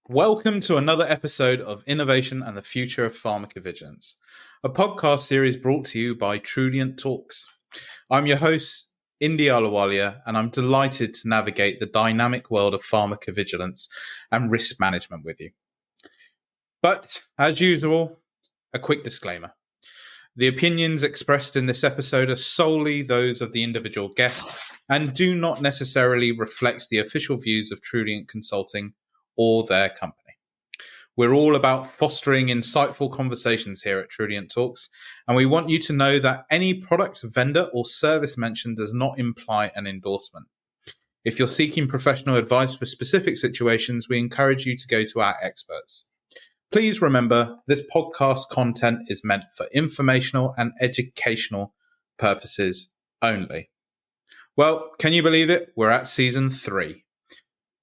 Welcome to another episode of Innovation and the Future of Pharmacovigilance, a podcast series brought to you by Trulient Talks. I'm your host, Indy Alawalia, and I'm delighted to navigate the dynamic world of pharmacovigilance and risk management with you. But, as usual, a quick disclaimer. The opinions expressed in this episode are solely those of the individual guest and do not necessarily reflect the official views of Trulient Consulting or their company. We're all about fostering insightful conversations here at Trulient Talks, and we want you to know that any product, vendor, or service mentioned does not imply an endorsement. If you're seeking professional advice for specific situations, we encourage you to go to our experts. Please remember, this podcast content is meant for informational and educational purposes only. Well, can you believe it? We're at season 3.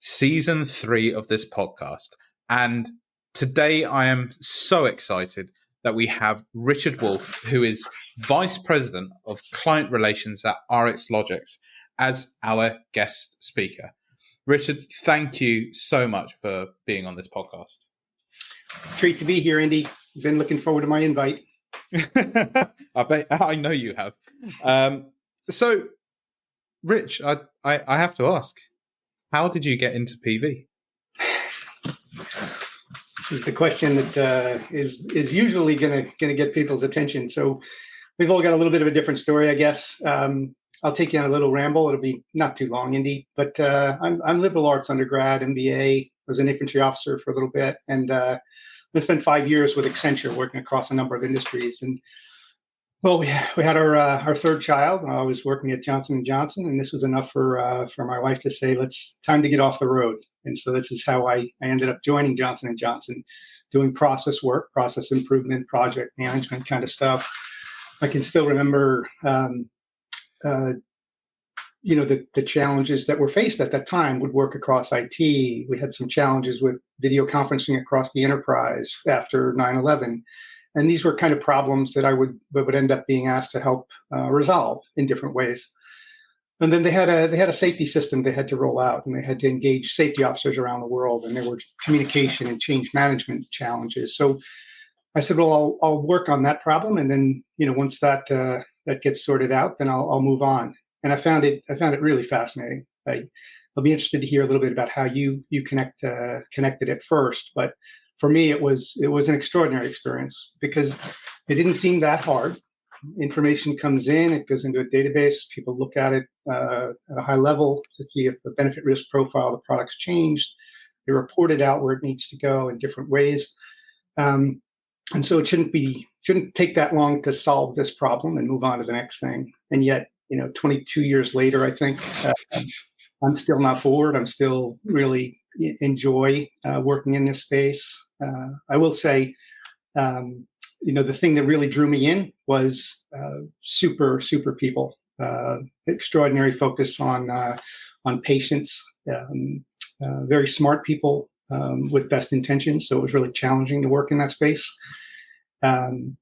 Season 3 of this podcast. And today I am so excited that we have Richard Wolff, who is Vice President of Client Relations at RxLogix, as our guest speaker. Richard, thank you so much for being on this podcast. Treat to be here, Indy. Been looking forward to my invite. I know you have. So, Rich, I have to ask, how did you get into PV? This is the question that is usually going to get people's attention. So we've all got a little bit of a different story, I guess. I'll take you on a little ramble. It'll be not too long, Indy. But I'm liberal arts undergrad, MBA. Was an infantry officer for a little bit, and I spent 5 years with Accenture, working across a number of industries. And well, we had our third child. I was working at Johnson & Johnson, and this was enough for my wife to say, time to get off the road. And so this is how I ended up joining Johnson & Johnson, doing process work, process improvement, project management kind of stuff. I can still remember, the challenges that were faced at that time. Would work across IT. We had some challenges with video conferencing across the enterprise after 9/11. And these were kind of problems that I would end up being asked to help resolve in different ways. And then they had a safety system they had to roll out, and they had to engage safety officers around the world, and there were communication and change management challenges. So I said, well, I'll work on that problem, and then once that gets sorted out, then I'll move on. And I found it really fascinating. I'll be interested to hear a little bit about how you connected it first, but for me, it was an extraordinary experience because it didn't seem that hard. Information comes in, it goes into a database. People look at it at a high level to see if the benefit risk profile of the product's changed. They report it out where it needs to go in different ways. And so it shouldn't take that long to solve this problem and move on to the next thing. And yet, 22 years later, I think I'm still not bored. I'm still really enjoy working in this space. I will say, the thing that really drew me in was super people, extraordinary focus on patients, very smart people with best intentions. So it was really challenging to work in that space, and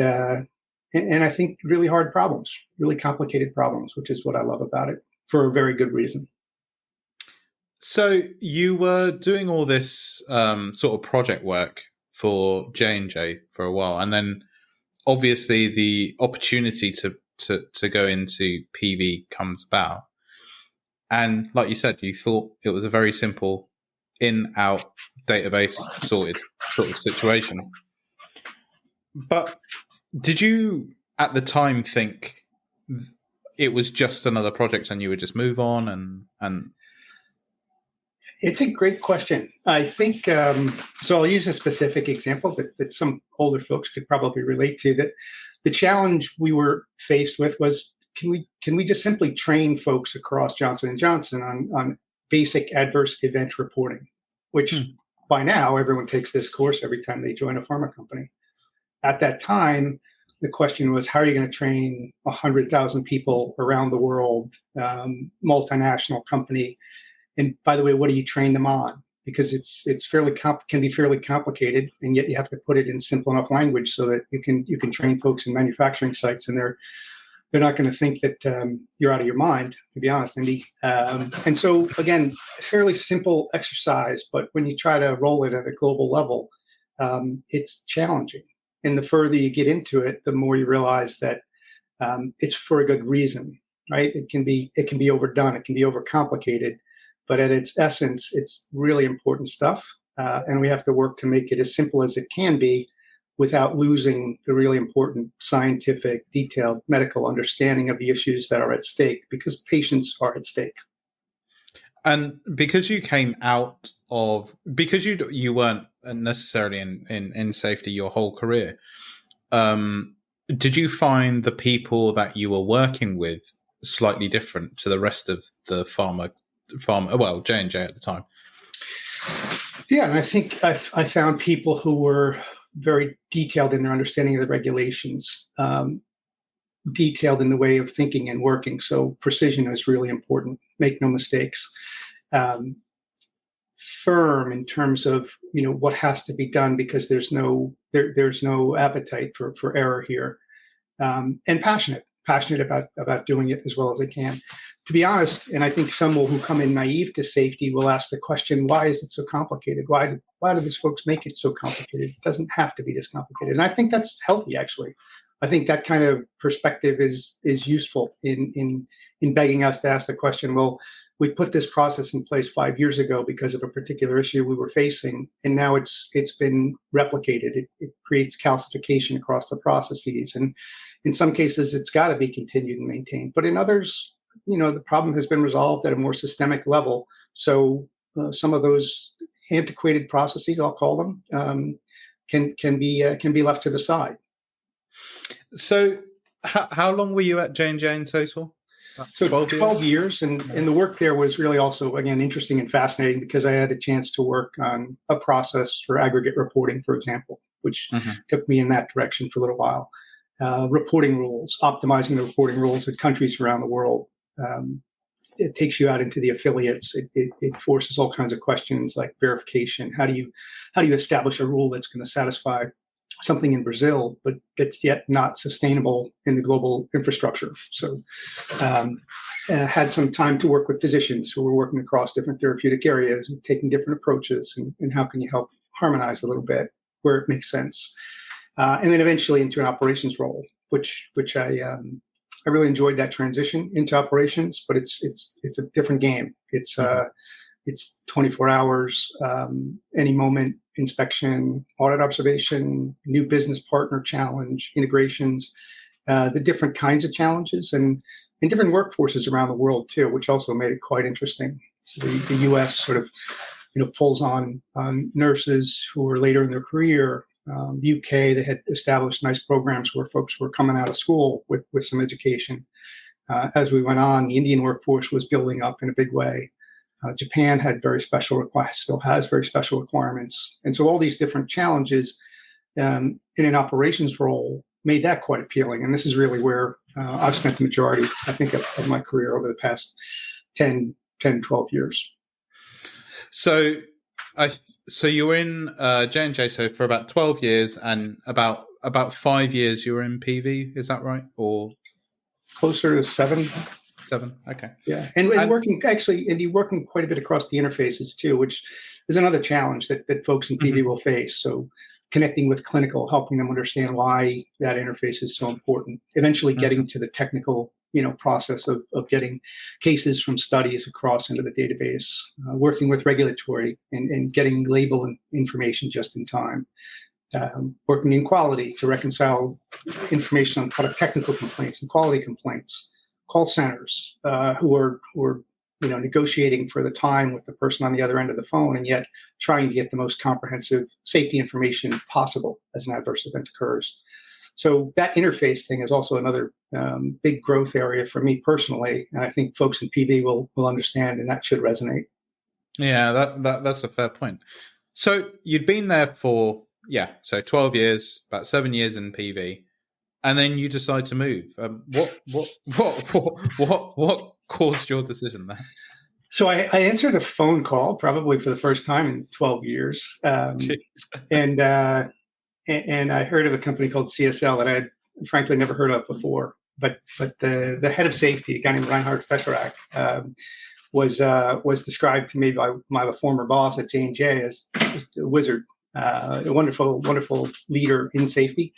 I think really hard problems, really complicated problems, which is what I love about it, for a very good reason. So you were doing all this sort of project work for J&J for a while, and then obviously the opportunity to go into PV comes about. And like you said, you thought it was a very simple in-out database sorted sort of situation. But did you at the time think it was just another project and you would just move on and It's a great question. I think, so I'll use a specific example that some older folks could probably relate to. That the challenge we were faced with was, can we just simply train folks across Johnson & Johnson on basic adverse event reporting, which by now everyone takes this course every time they join a pharma company. At that time, the question was, how are you going to train 100,000 people around the world, multinational company? And by the way, what do you train them on? Because it's can be fairly complicated, and yet you have to put it in simple enough language so that you can train folks in manufacturing sites, and they're not going to think that you're out of your mind, to be honest, Indy. And so, again, a fairly simple exercise, but when you try to roll it at a global level, it's challenging. And the further you get into it, the more you realize that it's for a good reason, right? It can be overdone, it can be overcomplicated, but at its essence, it's really important stuff. And we have to work to make it as simple as it can be without losing the really important scientific, detailed medical understanding of the issues that are at stake, because patients are at stake. And because you came out of, because you weren't necessarily in safety your whole career, did you find the people that you were working with slightly different to the rest of the pharma, well, J&J at the time? Yeah, and I think I found people who were very detailed in their understanding of the regulations, detailed in the way of thinking and working. So precision is really important. Make no mistakes. Firm in terms of what has to be done, because there's no appetite for error here, and passionate about doing it as well as they can. To be honest, and I think some who come in naive to safety will ask the question, why is it so complicated? Why do these folks make it so complicated? It doesn't have to be this complicated. And I think that's healthy, actually. I think that kind of perspective is useful in begging us to ask the question, well, we put this process in place 5 years ago because of a particular issue we were facing, and now it's been replicated. It creates calcification across the processes, and in some cases it's got to be continued and maintained. But in others, the problem has been resolved at a more systemic level. So some of those antiquated processes, I'll call them, can be left to the side. So how long were you at J&J in total? So 12 years, and the work there was really also, again, interesting and fascinating, because I had a chance to work on a process for aggregate reporting, for example, which took me in that direction for a little while. Reporting rules, optimizing the reporting rules in countries around the world. It takes you out into the affiliates. It forces all kinds of questions like verification. How do you establish a rule that's going to satisfy something in Brazil, but that's yet not sustainable in the global infrastructure? So had some time to work with physicians who were working across different therapeutic areas and taking different approaches, and how can you help harmonize a little bit where it makes sense. And then eventually into an operations role, which I really enjoyed that transition into operations, but it's a different game. It's 24 hours, any moment, inspection, audit observation, new business partner challenge, integrations, the different kinds of challenges, and different workforces around the world too, which also made it quite interesting. So the U.S. sort of pulls on nurses who are later in their career. The UK, they had established nice programs where folks were coming out of school with some education. As we went on, the Indian workforce was building up in a big way. Japan had still has very special requirements. And so all these different challenges in an operations role made that quite appealing. And this is really where I've spent the majority, I think, of my career over the past 10, 12 years. So you were in J&J for about 12 years, and about 5 years you were in PV, is that right? Or closer to 7. 7, okay. Yeah, and working quite a bit across the interfaces too, which is another challenge that folks in PV will face. So connecting with clinical, helping them understand why that interface is so important. Eventually getting to the technical process of getting cases from studies across into the database, working with regulatory and getting label and information just in time, working in quality to reconcile information on product technical complaints and quality complaints, call centers who are negotiating for the time with the person on the other end of the phone, and yet trying to get the most comprehensive safety information possible as an adverse event occurs. So that interface thing is also another big growth area for me personally, and I think folks in PV will understand, and that should resonate. Yeah, that's a fair point. So you'd been there for 12 years, about 7 years in PV, and then you decide to move. What caused your decision there? So I answered a phone call probably for the first time in 12 years, and I heard of a company called CSL that I had frankly never heard of before. but the head of safety, a guy named Reinhard Fescherak, was described to me by my former boss at J&J as just a wizard, a wonderful leader in safety.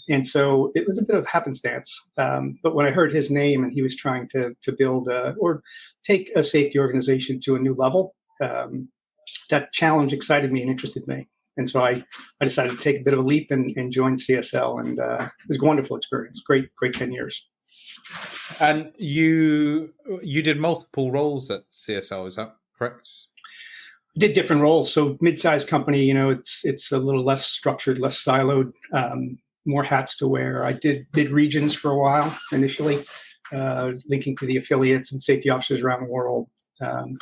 And so it was a bit of happenstance. But when I heard his name and he was trying to build or take a safety organization to a new level, that challenge excited me and interested me. And so I decided to take a bit of a leap and join CSL. And it was a wonderful experience. Great 10 years. And you did multiple roles at CSL, is that correct? Did different roles. So mid-sized company, it's a little less structured, less siloed, more hats to wear. I did regions for a while initially, linking to the affiliates and safety officers around the world.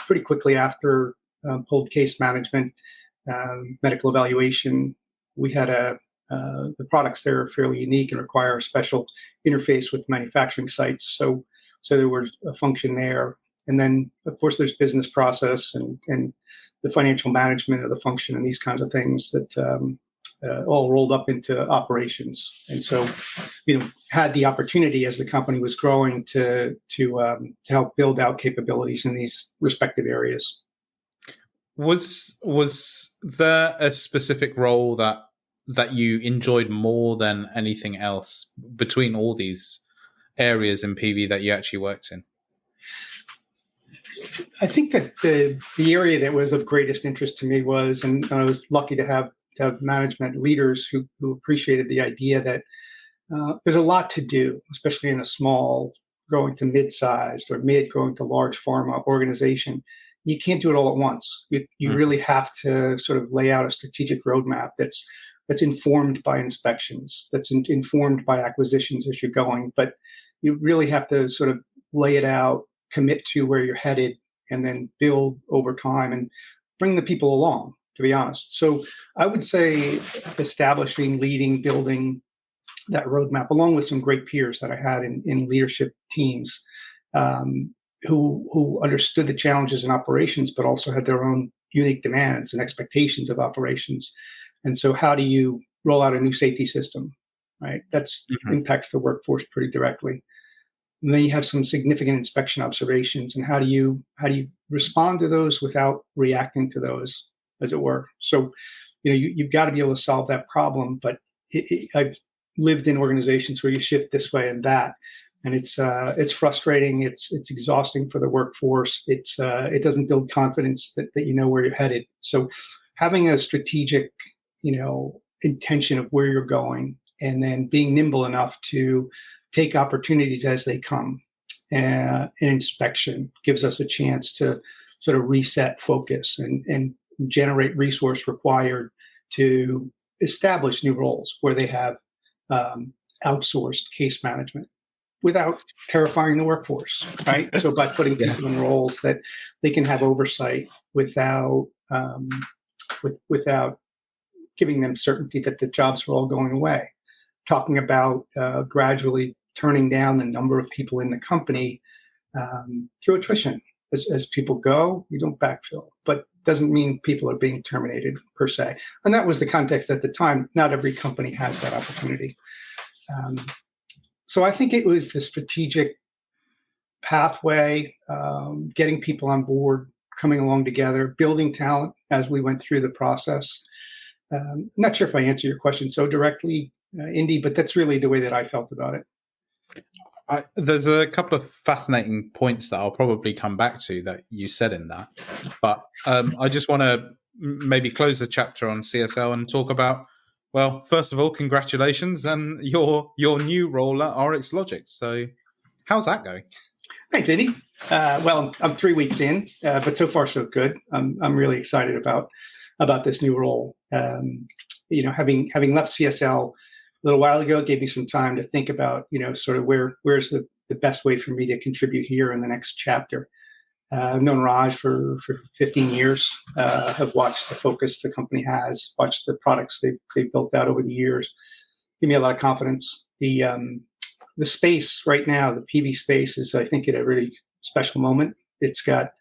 Pretty quickly after pulled case management, medical evaluation, we had the products there are fairly unique and require a special interface with manufacturing sites. So there was a function there. And then, of course, there's business process and the financial management of the function and these kinds of things that all rolled up into operations. And so, had the opportunity as the company was growing to help build out capabilities in these respective areas. Was there a specific role that you enjoyed more than anything else between all these areas in PV that you actually worked in? I think that the area that was of greatest interest to me was, and I was lucky to have management leaders who appreciated the idea that there's a lot to do, especially in a small, growing to mid-sized or growing to large pharma organization. You can't do it all at once. You really have to sort of lay out a strategic roadmap that's informed by inspections, that's informed by acquisitions as you're going. But you really have to sort of lay it out, commit to where you're headed, and then build over time and bring the people along, to be honest. So I would say establishing, leading, building that roadmap, along with some great peers that I had in leadership teams, who understood the challenges in operations, but also had their own unique demands and expectations of operations. And so how do you roll out a new safety system, right? That's impacts the workforce pretty directly. And then you have some significant inspection observations, and how do you respond to those without reacting to those, as it were? So, you've got to be able to solve that problem. But I've lived in organizations where you shift this way and that, and it's frustrating. It's exhausting for the workforce. It doesn't build confidence that you know where you're headed. So, having a strategic, intention of where you're going, and then being nimble enough to take opportunities as they come. An inspection gives us a chance to sort of reset focus and generate resource required to establish new roles where they have outsourced case management without terrifying the workforce, right? So by putting people in roles that they can have oversight without giving them certainty that the jobs are all going away. Talking about gradually turning down the number of people in the company through attrition. As people go, you don't backfill, but doesn't mean people are being terminated per se. And that was the context at the time. Not every company has that opportunity. So I think it was the strategic pathway, getting people on board, coming along together, building talent as we went through the process. I'm not sure if I answer your question so directly, Indy, but that's really the way that I felt about it. There's a couple of fascinating points that I'll probably come back to that you said in that, but I just want to maybe close the chapter on CSL and talk about, well, first of all, congratulations and your new role at RxLogix. So how's that going? Thanks, Indy. Well, I'm 3 weeks in, but so far so good. I'm really excited about this new role. Having left CSL a little while ago, it gave me some time to think about, sort of where's the best way for me to contribute here in the next chapter. I've known Raj for 15 years, have watched the focus the company has, watched the products they've built out over the years. Give me a lot of confidence. The space right now, the PV space, is, I think, at a really special moment. It's got,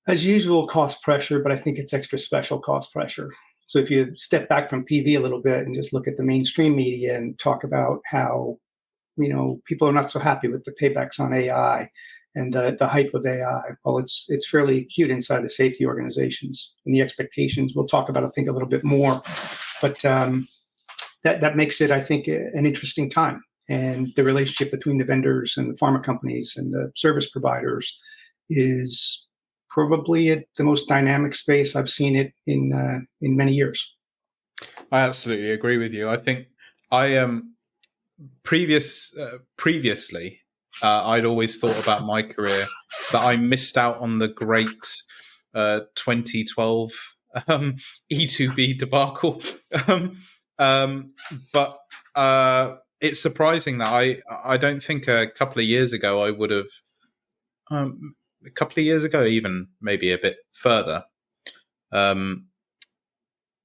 as usual, cost pressure, but I think it's extra special cost pressure. So if you step back from PV a little bit and just look at the mainstream media and talk about how people are not so happy with the paybacks on AI and the hype of AI. Well, it's fairly acute inside the safety organizations, and the expectations we'll talk about, I think, a little bit more. But that makes it, I think, an interesting time. And the relationship between the vendors and the pharma companies and the service providers is probably at the most dynamic space I've seen it in many years. I absolutely agree with you. I think I previously I'd always thought about my career that I missed out on the great 2012 E2B debacle. But it's surprising that I don't think a couple of years ago I would have, a couple of years ago, even maybe a bit further, thought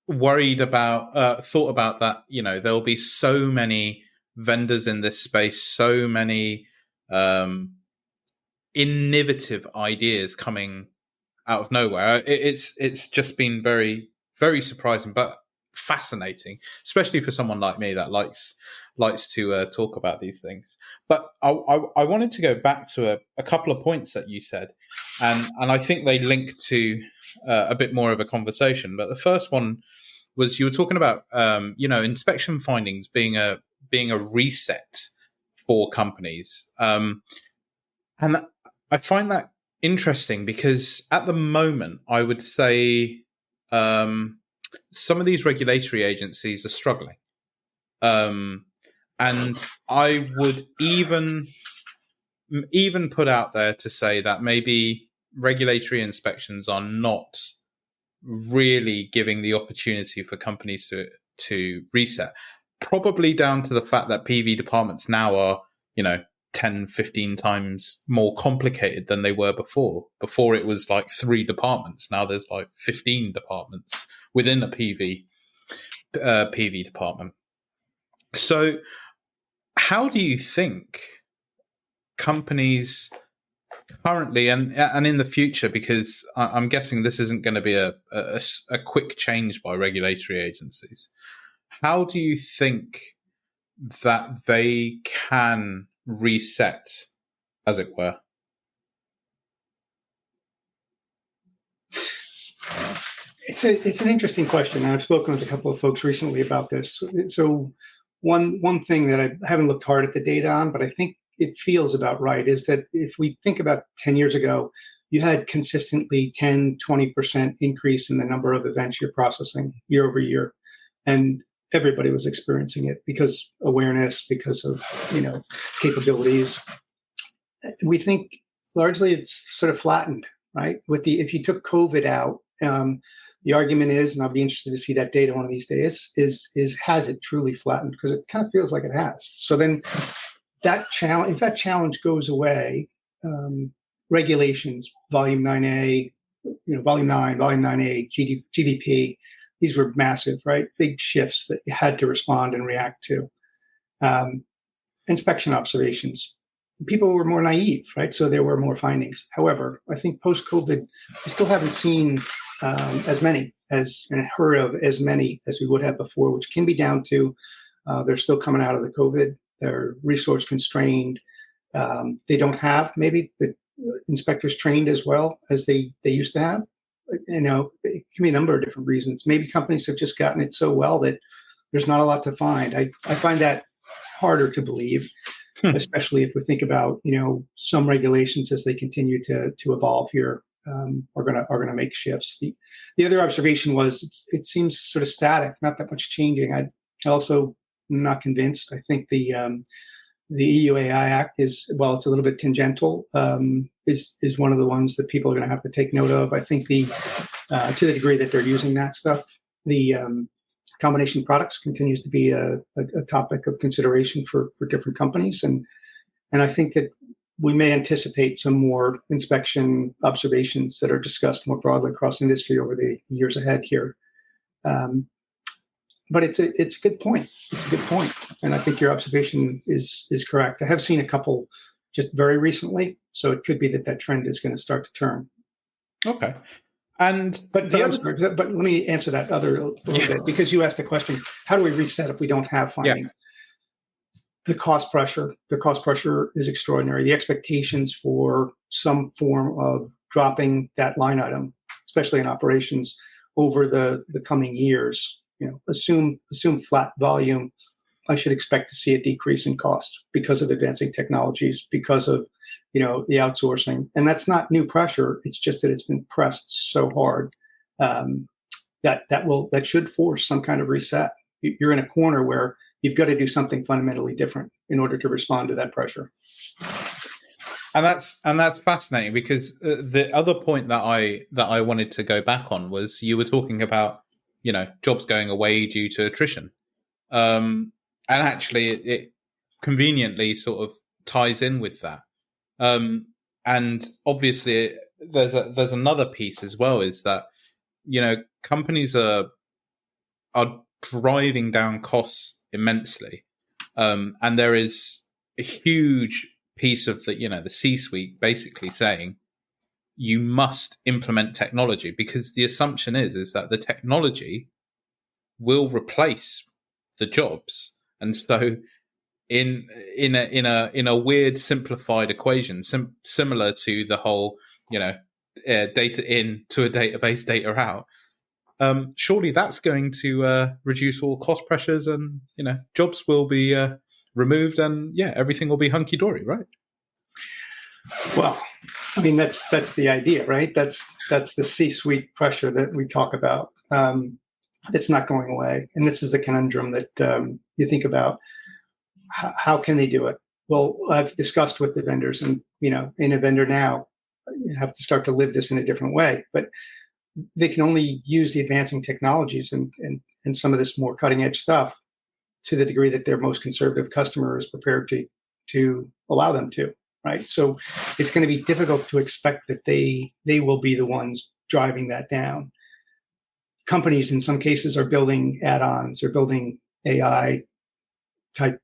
about that. There'll be so many vendors in this space, so many innovative ideas coming out of nowhere. It's just been very, very surprising, but fascinating, especially for someone like me that likes to talk about these things. But I wanted to go back to a couple of points that you said, and I think they link to a bit more of a conversation. But the first one was you were talking about inspection findings being a reset for companies, and I find that interesting because at the moment I would say some of these regulatory agencies are struggling. And I would even put out there to say that maybe regulatory inspections are not really giving the opportunity for companies to reset, probably down to the fact that PV departments now are, 10, 15 times more complicated than they were before. Before it was like 3 departments. Now there's like 15 departments within a PV department. So how do you think companies currently and in the future, because I'm guessing this isn't going to be a quick change by regulatory agencies, how do you think that they can reset, as it were? It's an interesting question. I've spoken with a couple of folks recently about this. So one thing that I haven't looked hard at the data on, but I think it feels about right, is that if we think about 10 years ago, you had consistently 10, 20% increase in the number of events you're processing year over year. And everybody was experiencing it because awareness, because of, capabilities. We think largely it's sort of flattened, right? If you took COVID out, the argument is, and I'll be interested to see that data one of these days, is has it truly flattened? Because it kind of feels like it has. So then if that challenge goes away, regulations, volume 9A, volume 9, volume 9A, GDP, these were massive, right? Big shifts that you had to respond and react to. Inspection observations. People were more naive, right? So there were more findings. However, I think post-COVID, we still haven't seen as many and heard of as many as we would have before, which can be down to they're still coming out of the COVID. They're resource constrained. They don't have maybe the inspectors trained as well as they used to have. It can be a number of different reasons. Maybe companies have just gotten it so well that there's not a lot to find. I find that harder to believe, especially if we think about, some regulations as they continue to evolve here are gonna make shifts. The other observation was it seems sort of static, not that much changing. I also am not convinced. I think the EU AI Act is, while it's a little bit tangential, is one of the ones that people are going to have to take note of. I think to the degree that they're using that stuff, the combination products continues to be a topic of consideration for different companies, and I think that we may anticipate some more inspection observations that are discussed more broadly across industry over the years ahead here. But it's a good point. It's a good point, and I think your observation is correct. I have seen a couple just very recently, so it could be that trend is going to start to turn. Okay, but let me answer that other a little bit, because you asked the question: how do we reset if we don't have findings? The cost pressure is extraordinary. The expectations for some form of dropping that line item, especially in operations over the coming years, assume flat volume. I should expect to see a decrease in cost because of advancing technologies, because of the outsourcing, and that's not new pressure. It's just that it's been pressed so hard that should force some kind of reset. You're in a corner where you've got to do something fundamentally different in order to respond to that pressure. And that's fascinating, because the other point that I wanted to go back on was, you were talking about jobs going away due to attrition, and actually it conveniently sort of ties in with that. And obviously there's another piece as well, is that companies are driving down costs immensely, and there is a huge piece of the C-suite basically saying you must implement technology, because the assumption is that the technology will replace the jobs. And so in a weird simplified equation, similar to the whole data in to a database, data out, surely that's going to reduce all cost pressures, and jobs will be removed, and everything will be hunky dory, right? Well, I mean, that's the idea, right? That's the C-suite pressure that we talk about. It's not going away, and this is the conundrum that you think about. How can they do it? Well, I've discussed with the vendors, and in a vendor now, you have to start to live this in a different way. But they can only use the advancing technologies and some of this more cutting edge stuff to the degree that their most conservative customer is prepared to allow them to, right? So it's going to be difficult to expect that they will be the ones driving that down. Companies in some cases are building add-ons or building AI type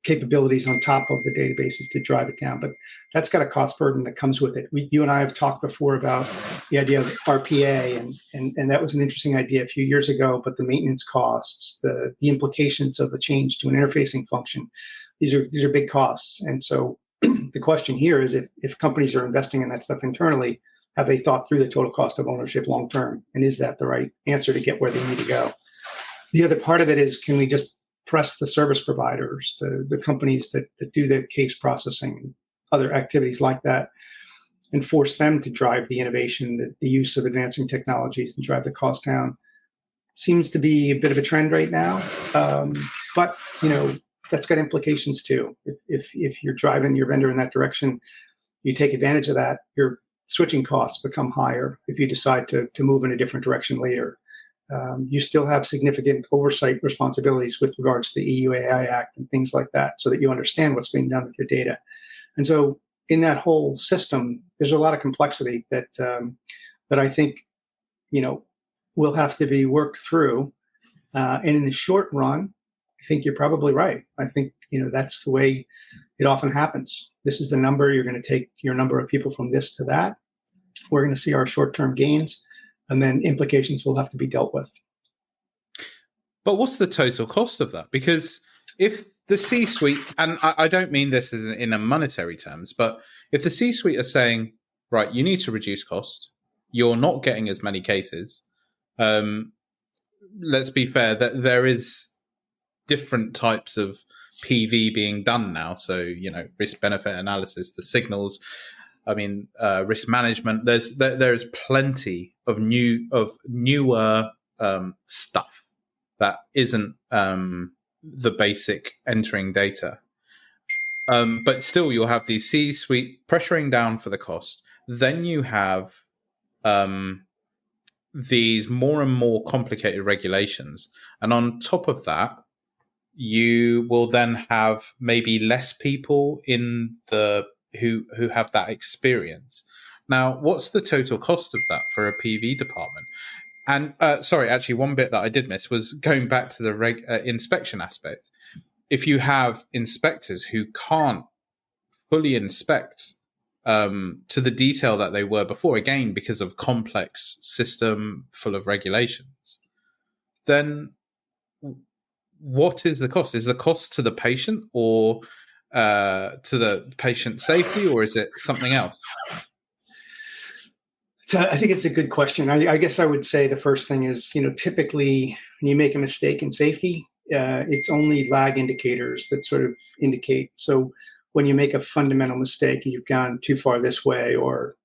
capabilities on top of the databases to drive it down, but that's got a cost burden that comes with it. You and I have talked before about the idea of RPA, and that was an interesting idea a few years ago, but the maintenance costs, the implications of a change to an interfacing function, these are big costs. And so the question here is, if companies are investing in that stuff internally, have they thought through the total cost of ownership long term, and is that the right answer to get where they need to go? The other part of it is, can we just press the service providers, the companies that do the case processing and other activities like that, and force them to drive the innovation, the use of advancing technologies, and drive the cost down? Seems to be a bit of a trend right now, but that's got implications too. If you're driving your vendor in that direction, you take advantage of that, your switching costs become higher if you decide to move in a different direction later. You still have significant oversight responsibilities with regards to the EU AI Act and things like that, so that you understand what's being done with your data. And so in that whole system, there's a lot of complexity that I think will have to be worked through. And in the short run, I think you're probably right. I think that's the way it often happens. This is the number. You're going to take your number of people from this to that. We're going to see our short-term gains, and then implications will have to be dealt with. But what's the total cost of that? Because if the C-suite, and I don't mean this as in a monetary terms, but if the C-suite are saying, right, you need to reduce cost, you're not getting as many cases. Let's be fair, that there is different types of PV being done now. So, risk-benefit analysis, the signals, risk management. There's plenty of newer stuff that isn't the basic entering data. But still, you'll have these C-suite pressuring down for the cost. Then you have these more and more complicated regulations, and on top of that, you will then have maybe less people in the who have that experience. Now, what's the total cost of that for a PV department? And sorry, actually, one bit that I did miss was going back to the inspection aspect. If you have inspectors who can't fully inspect to the detail that they were before, again, because of complex system full of regulations, then what is the cost? Is the cost to the patient, or to the patient safety, or is it something else? So I think it's a good question. I guess I would say the first thing is, typically when you make a mistake in safety, it's only lag indicators that sort of indicate. So when you make a fundamental mistake and you've gone too far this way, or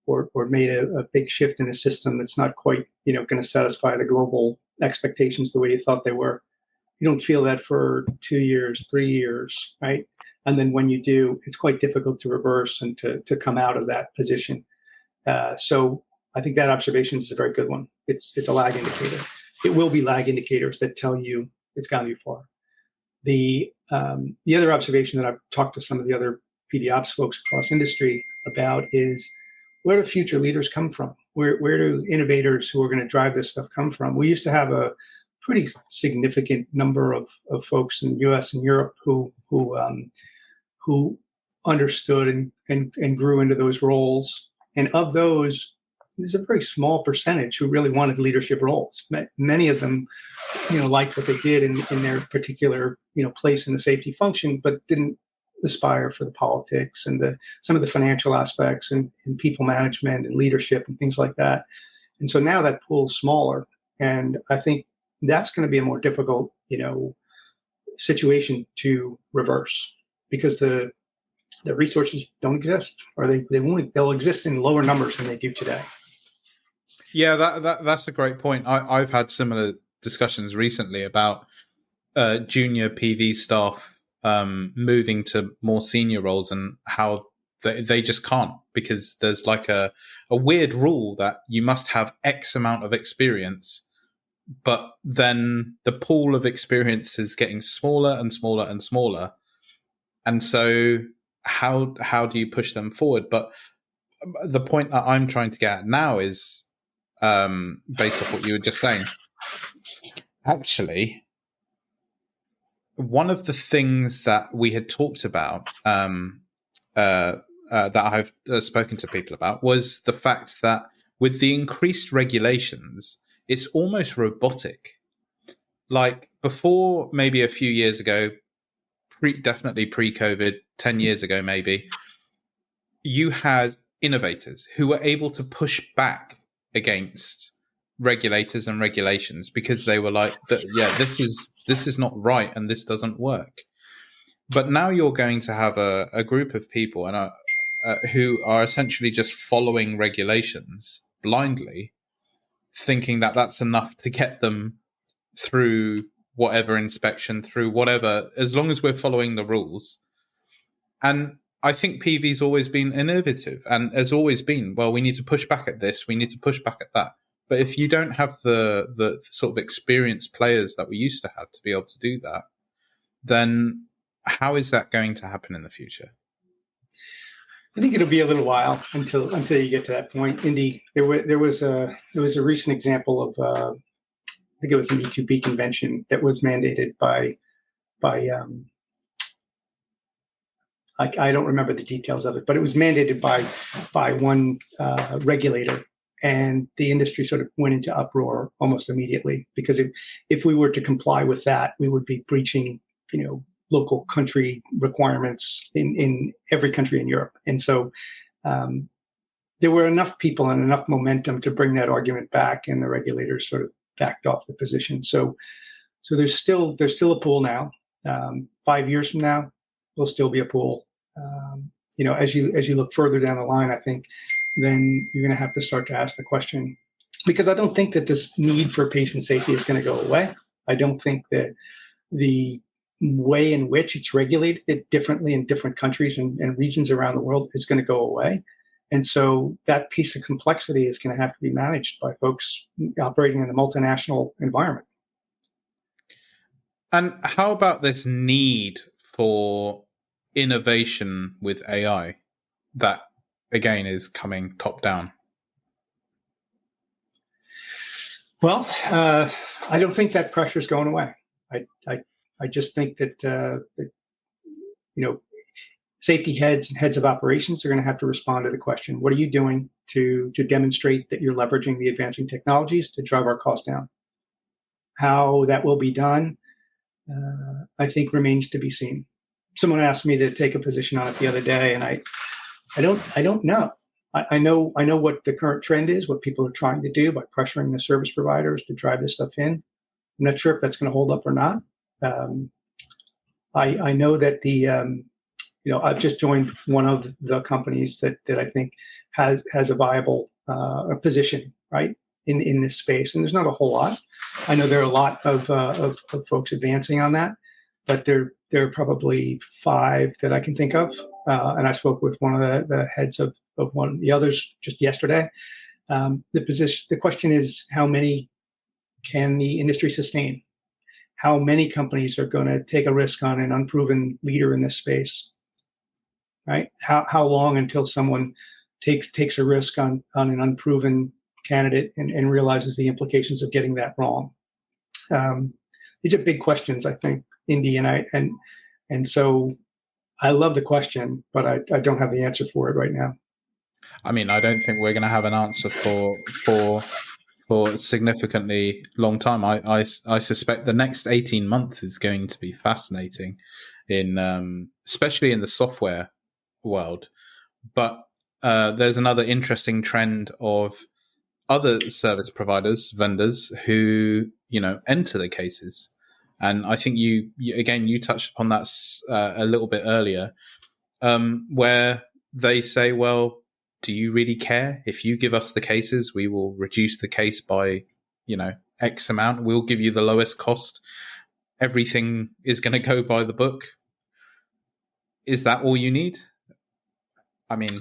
made a big shift in a system that's not quite, going to satisfy the global expectations the way you thought they were, you don't feel that for 2 years, 3 years, right? And then when you do, it's quite difficult to reverse and to come out of that position. So I think that observation is a very good one. It's a lag indicator. It will be lag indicators that tell you it's gone too far. The other observation that I've talked to some of the other PD ops folks across industry about is, where do future leaders come from? Where do innovators who are going to drive this stuff come from? We used to have a pretty significant number of folks in the U.S. and Europe who understood and grew into those roles. And of those, there's a very small percentage who really wanted leadership roles. Many of them, liked what they did in their particular, place in the safety function, but didn't aspire for the politics and some of the financial aspects and people management and leadership and things like that. And so now that pool is smaller, and I think that's going to be a more difficult, situation to reverse, because the resources don't exist, or they'll exist in lower numbers than they do today. Yeah, that's a great point. I've had similar discussions recently about junior PV staff moving to more senior roles, and how they just can't, because there's like a weird rule that you must have X amount of experience, but then the pool of experience is getting smaller and smaller and smaller. And so how do you push them forward? But the point that I'm trying to get at now is, based off what you were just saying, actually, one of the things that we had talked about, that I've spoken to people about, was the fact that with the increased regulations, it's almost robotic. Like before, maybe a few years ago, definitely pre-COVID, 10 years ago maybe, you had innovators who were able to push back against regulators and regulations, because they were like, this is not right and this doesn't work. But now you're going to have a group of people and who are essentially just following regulations blindly, thinking that that's enough to get them through whatever inspection, through whatever, as long as we're following the rules. And I think PV's always been innovative and has always been, well, we need to push back at this, we need to push back at that. But if you don't have the sort of experienced players that we used to have to be able to do that, then how is that going to happen in the future? I think it'll be a little while until you get to that point. There was a recent example of I think it was an E2B convention that was mandated by I don't remember the details of it, but it was mandated by one regulator, and the industry sort of went into uproar almost immediately, because if we were to comply with that, we would be breaching, local country requirements in every country in Europe. And so there were enough people and enough momentum to bring that argument back, and the regulators sort of backed off the position. So there's still a pool now. 5 years from now, there'll still be a pool. As you look further down the line, I think then you're going to have to start to ask the question, because I don't think that this need for patient safety is going to go away. I don't think that the way in which it's regulated differently in different countries and regions around the world is going to go away. And so that piece of complexity is going to have to be managed by folks operating in the multinational environment. And how about this need for innovation with AI that, again, is coming top down? Well, I don't think that pressure is going away. I just think that safety heads and heads of operations are going to have to respond to the question: what are you doing to demonstrate that you're leveraging the advancing technologies to drive our costs down? How that will be done, I think remains to be seen. Someone asked me to take a position on it the other day, and I don't know. I know what the current trend is, what people are trying to do by pressuring the service providers to drive this stuff in. I'm not sure if that's going to hold up or not. I know that I've just joined one of the companies that I think has a viable position, right, in this space, and there's not a whole lot. I know there are a lot of folks advancing on that, but there are probably 5 that I can think of, and I spoke with one of the heads of one of the others just yesterday. The question is, how many can the industry sustain? How many companies are going to take a risk on an unproven leader in this space? Right? How long until someone takes a risk on an unproven candidate and realizes the implications of getting that wrong? These are big questions, I think, Indy, and so I love the question, but I don't have the answer for it right now. I mean, I don't think we're going to have an answer for a significantly long time. I suspect the next 18 months is going to be fascinating, especially in the software world. But there's another interesting trend of other service providers, vendors who enter the cases, and I think you touched upon that a little bit earlier, where they say, well, do you really care? If you give us the cases, we will reduce the case by X amount. We'll give you the lowest cost. Everything is going to go by the book. Is that all you need? I mean,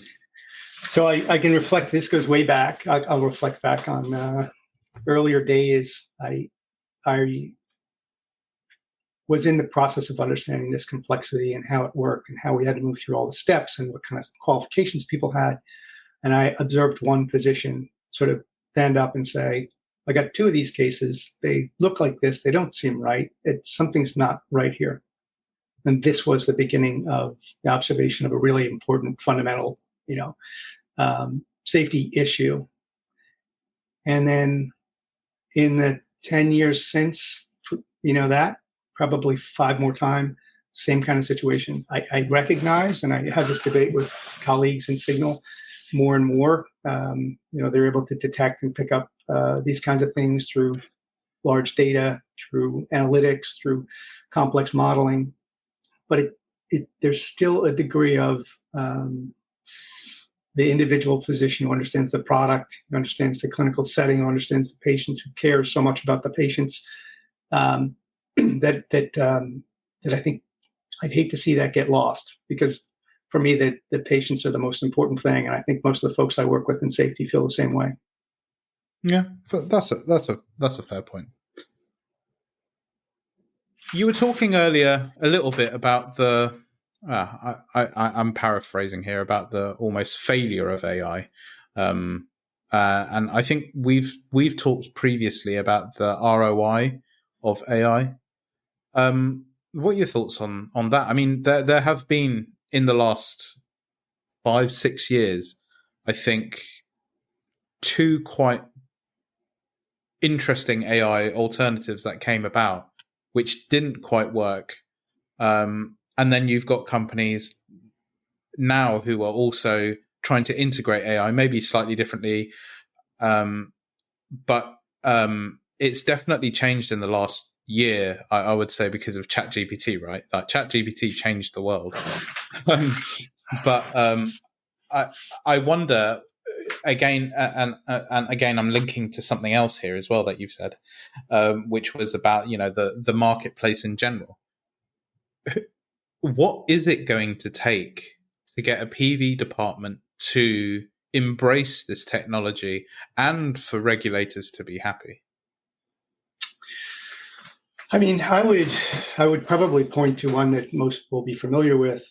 so I can reflect. This goes way back. I'll reflect back on earlier days. I was in the process of understanding this complexity and how it worked and how we had to move through all the steps and what kind of qualifications people had. And I observed one physician sort of stand up and say, I got 2 of these cases. They look like this. They don't seem right. Something's not right here. And this was the beginning of the observation of a really important fundamental, safety issue. And then in the 10 years since, that, probably 5 more times, same kind of situation. I recognize, and I have this debate with colleagues in Signal more and more. They're able to detect and pick up these kinds of things through large data, through analytics, through complex modeling. But there's still a degree of the individual physician who understands the product, who understands the clinical setting, who understands the patients, who cares so much about the patients, that I think I'd hate to see that get lost, because for me, the patients are the most important thing, and I think most of the folks I work with in safety feel the same way. Yeah, that's a fair point. You were talking earlier a little bit about the. I'm paraphrasing here about the almost failure of AI, and I think we've talked previously about the ROI of AI. What are your thoughts on that? I mean, there have been, in the last 5-6 years, I think, 2 quite interesting AI alternatives that came about, which didn't quite work. And then you've got companies now who are also trying to integrate AI, maybe slightly differently, but it's definitely changed in the last year, I would say, because of ChatGPT, right? Like ChatGPT changed the world. But I wonder, again, and again, I'm linking to something else here as well that you've said, which was about the marketplace in general. What is it going to take to get a PV department to embrace this technology and for regulators to be happy? I mean, I would probably point to one that most will be familiar with.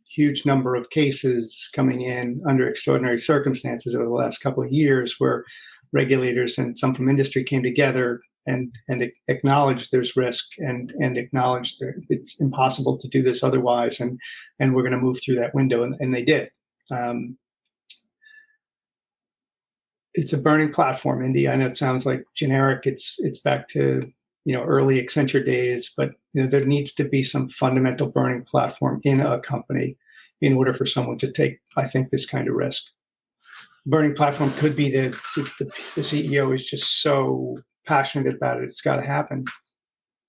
Huge number of cases coming in under extraordinary circumstances over the last couple of years, where regulators and some from industry came together and acknowledged there's risk and acknowledged that it's impossible to do this otherwise, and we're going to move through that window, and they did. It's a burning platform, Indy. I know it sounds like generic. It's back to early Accenture days, but there needs to be some fundamental burning platform in a company in order for someone to take, I think, this kind of risk. Burning platform could be the CEO is just so passionate about it, it's got to happen.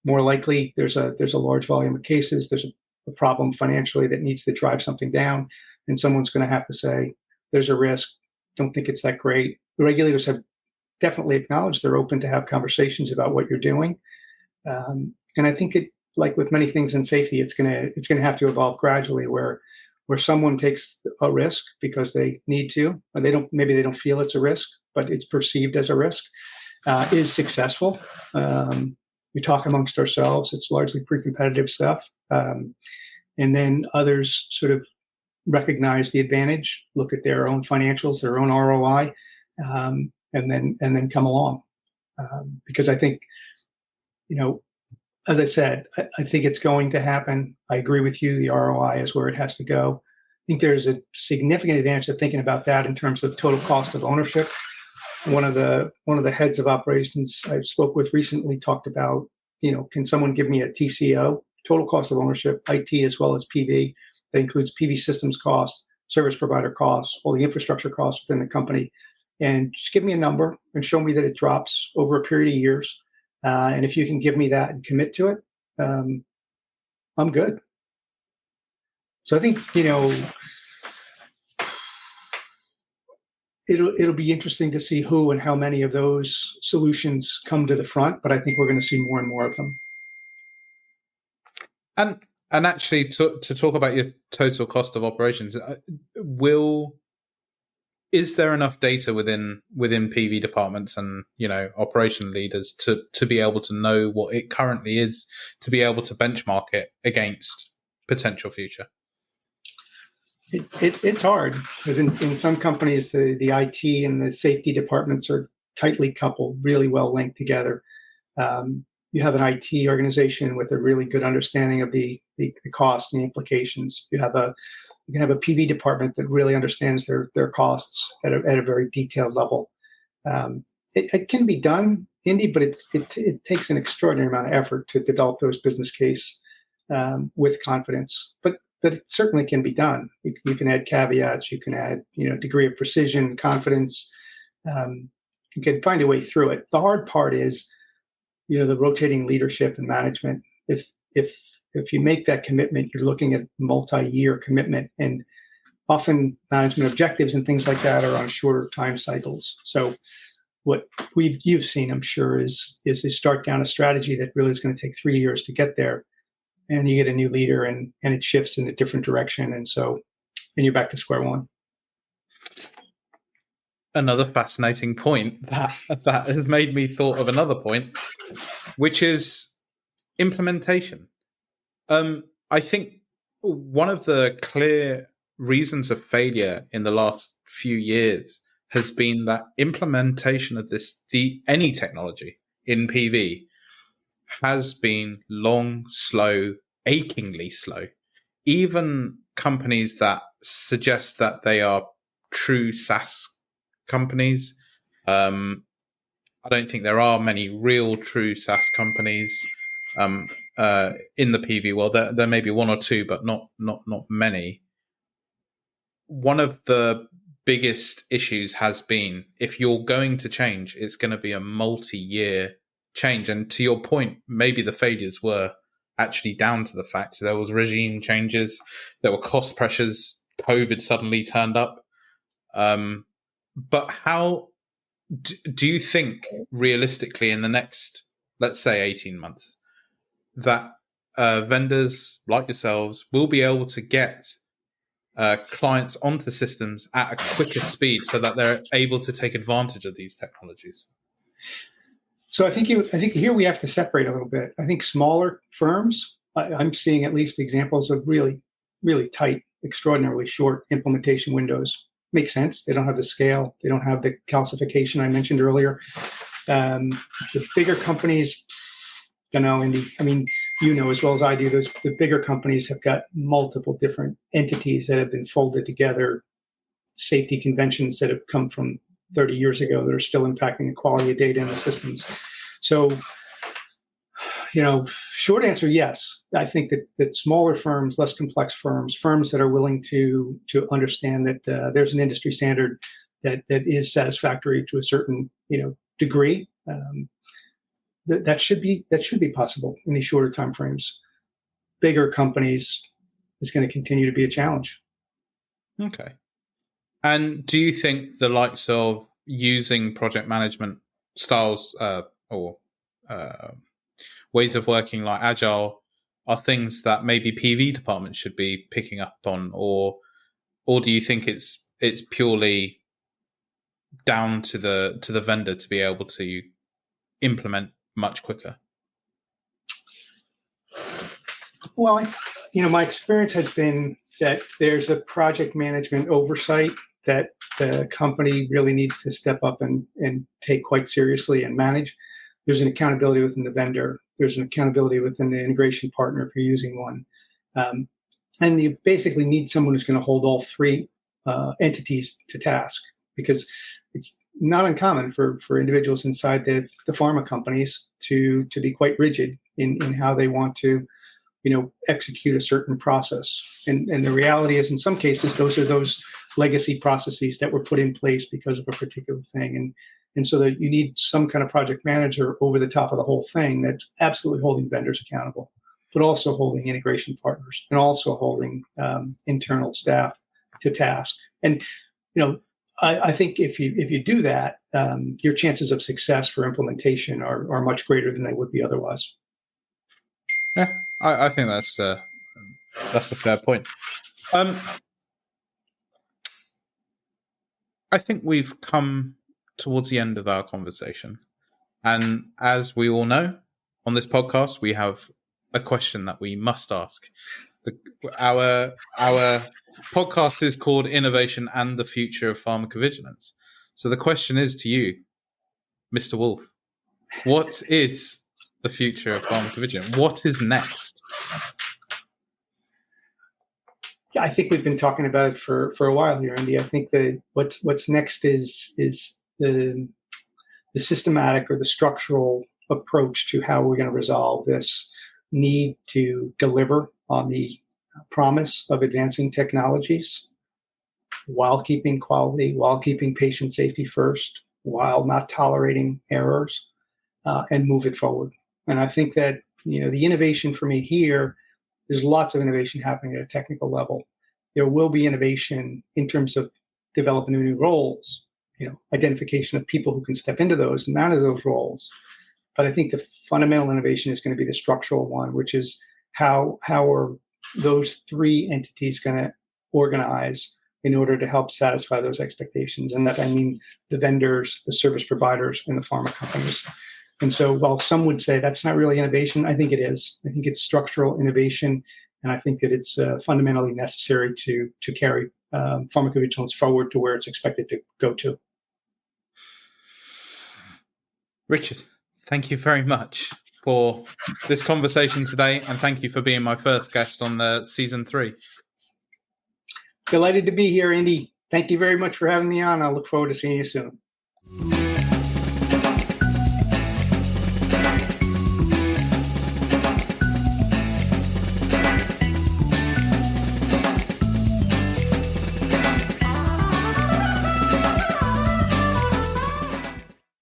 More likely, there's a large volume of cases, there's a problem financially that needs to drive something down, and someone's going to have to say, there's a risk, don't think it's that great. The regulators have definitely acknowledged they're open to have conversations about what you're doing. And I think it, like with many things in safety, it's gonna have to evolve gradually where someone takes a risk because they need to, or maybe they don't feel it's a risk, but it's perceived as a risk, is successful. We talk amongst ourselves, it's largely pre-competitive stuff. And then others sort of recognize the advantage, look at their own financials, their own ROI, and then come along. Because I think, as I said, I think it's going to happen. I agree with you. The ROI is where it has to go. I think there's a significant advantage to thinking about that in terms of total cost of ownership. One of the heads of operations I spoke with recently talked about, can someone give me a TCO, total cost of ownership, IT as well as PV, that includes PV systems costs, service provider costs, all the infrastructure costs within the company, and just give me a number and show me that it drops over a period of years. And if you can give me that and commit to it, I'm good. So I think, it'll be interesting to see who and how many of those solutions come to the front, but I think we're going to see more and more of them. And actually, to talk about your total cost of operations, is there enough data within PV departments and operation leaders to be able to know what it currently is, to be able to benchmark it against potential future? It's hard because in some companies the IT and the safety departments are tightly coupled, really well linked together. You have an IT organization with a really good understanding of the costs and the implications. You can have a PV department that really understands their costs at a very detailed level. It can be done, Indy, but it takes an extraordinary amount of effort to develop those business case with confidence. But it certainly can be done. You can add caveats. You can add degree of precision, confidence. You can find a way through it. The hard part is the rotating leadership and management. If you make that commitment, you're looking at multi-year commitment, and often management objectives and things like that are on shorter time cycles. So what you've seen, I'm sure, is they start down a strategy that really is going to take 3 years to get there, and you get a new leader and it shifts in a different direction, and you're back to square one. Another fascinating point that has made me thought of another point, which is implementation. I think one of the clear reasons of failure in the last few years has been that implementation of any technology in PV has been long, slow, achingly slow. Even companies that suggest that they are true SaaS companies, I don't think there are many real true SaaS companies in the PV world. There may be one or two, but not many. One of the biggest issues has been, if you're going to change, it's going to be a multi-year change. And to your point, maybe the failures were actually down to the fact there was regime changes, there were cost pressures, COVID suddenly turned up. But how do you think realistically in the next, let's say 18 months, that vendors like yourselves will be able to get clients onto systems at a quicker speed so that they're able to take advantage of these technologies? So I think here we have to separate a little bit. I think smaller firms, I'm seeing at least examples of really, really tight, extraordinarily short implementation windows. Makes sense. They don't have the scale. They don't have the calcification I mentioned earlier. The bigger companies, don't know, as well as I do, the bigger companies have got multiple different entities that have been folded together, safety conventions that have come from 30 years ago that are still impacting the quality of data in the systems. So, Short answer, yes. I think that smaller firms, less complex firms that are willing to understand that there's an industry standard that is satisfactory to a certain degree. That should be possible in these shorter time frames. Bigger companies is going to continue to be a challenge. Okay. And do you think the likes of using project management styles or ways of working like Agile are things that maybe PV departments should be picking up on, or do you think it's purely down to the vendor to be able to implement much quicker? Well, my experience has been that there's a project management oversight that the company really needs to step up and take quite seriously and manage. There's an accountability within the vendor. There's an accountability within the integration partner if you're using one. And you basically need someone who's going to hold all three entities to task, because it's not uncommon for individuals inside the pharma companies to be quite rigid in how they want to execute a certain process. And the reality is, in some cases, those are those legacy processes that were put in place because of a particular thing. And so that you need some kind of project manager over the top of the whole thing that's absolutely holding vendors accountable, but also holding integration partners and also holding internal staff to task. And, I think if you do that, your chances of success for implementation are much greater than they would be otherwise. Yeah, I think that's a fair point. I think we've come towards the end of our conversation, and as we all know, on this podcast, we have a question that we must ask. Our podcast is called Innovation and the Future of Pharmacovigilance. So the question is to you, Mr. Wolff, what is the future of pharmacovigilance? What is next? Yeah, I think we've been talking about it for a while here, Andy. I think that what's next is the systematic or the structural approach to how we're going to resolve this need to deliver on the promise of advancing technologies while keeping quality, while keeping patient safety first, while not tolerating errors, and move it forward. And I think that the innovation for me here, there's lots of innovation happening at a technical level. There will be innovation in terms of developing new roles, identification of people who can step into those and manage those roles. But I think the fundamental innovation is going to be the structural one, which is how are those three entities going to organize in order to help satisfy those expectations. And that, I mean, the vendors, the service providers, and the pharma companies. And so while some would say that's not really innovation, I think it is. I think it's structural innovation, and I think that it's fundamentally necessary to carry pharmacovigilance forward to where it's expected to go to. Richard, thank you very much for this conversation today, and thank you for being my first guest on season 3. Delighted to be here, Andy. Thank you very much for having me on. I look forward to seeing you soon.